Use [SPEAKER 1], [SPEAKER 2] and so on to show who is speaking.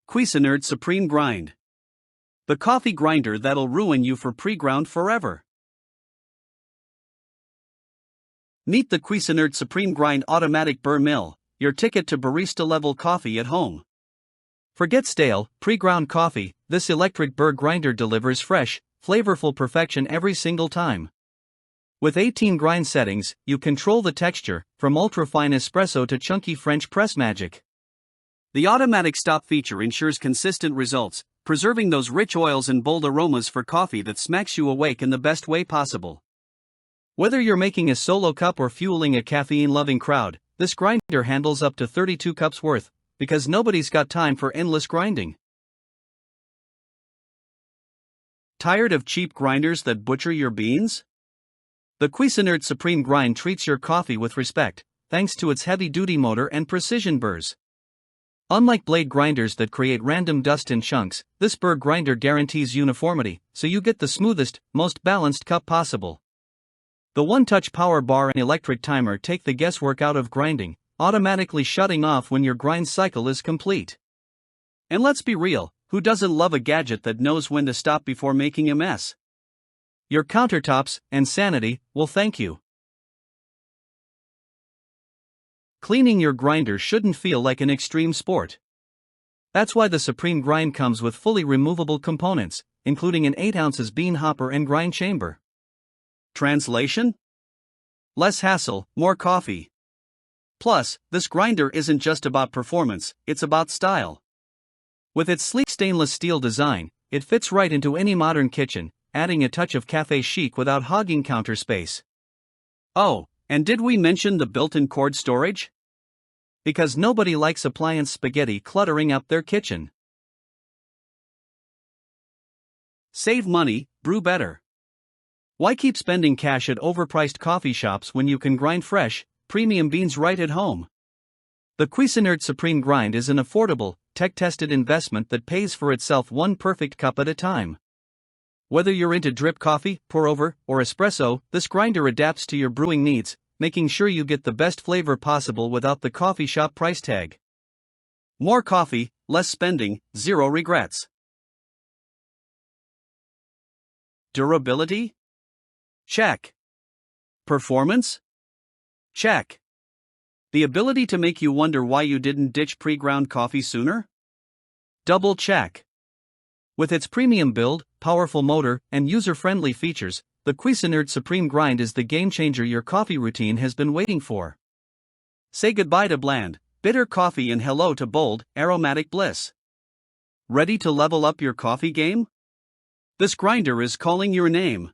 [SPEAKER 1] Cuisinart Supreme Grind. The coffee grinder that'll ruin you for pre-ground forever. Meet the Cuisinart Supreme Grind Automatic Burr Mill, your ticket to barista-level coffee at home. Forget stale, pre-ground coffee, this electric Burr grinder delivers fresh, flavorful perfection every single time. With 18 grind settings, you control the texture, from ultra-fine espresso to chunky French press magic. The automatic stop feature ensures consistent results, preserving those rich oils and bold aromas for coffee that smacks you awake in the best way possible. Whether you're making a solo cup or fueling a caffeine-loving crowd, this grinder handles up to 32 cups worth, because nobody's got time for endless grinding. Tired of cheap grinders that butcher your beans? The Cuisinart Supreme Grind treats your coffee with respect, thanks to its heavy-duty motor and precision burrs. Unlike blade grinders that create random dust in chunks, this burr grinder guarantees uniformity, so you get the smoothest, most balanced cup possible. The one-touch power bar and electric timer take the guesswork out of grinding, automatically shutting off when your grind cycle is complete. And let's be real, who doesn't love a gadget that knows when to stop before making a mess? Your countertops and sanity will thank you. Cleaning your grinder shouldn't feel like an extreme sport. That's why the Supreme Grind comes with fully removable components, including an 8 ounces bean hopper and grind chamber. Translation? Less hassle, more coffee. Plus, this grinder isn't just about performance, it's about style. With its sleek stainless steel design, it fits right into any modern kitchen, adding a touch of cafe chic without hogging counter space. Oh, and did we mention the built-in cord storage? Because nobody likes appliance spaghetti cluttering up their kitchen. Save money, brew better. Why keep spending cash at overpriced coffee shops when you can grind fresh, premium beans right at home? The Cuisinart Supreme Grind is an affordable, tech-tested investment that pays for itself one perfect cup at a time. Whether you're into drip coffee, pour-over, or espresso, this grinder adapts to your brewing needs, making sure you get the best flavor possible without the coffee shop price tag. More coffee, less spending, zero regrets. Durability? Check. Performance? Check. The ability to make you wonder why you didn't ditch pre-ground coffee sooner? Double check. With its premium build, powerful motor, and user-friendly features, the Cuisinart Supreme Grind is the game-changer your coffee routine has been waiting for. Say goodbye to bland, bitter coffee and hello to bold, aromatic bliss. Ready to level up your coffee game? This grinder is calling your name.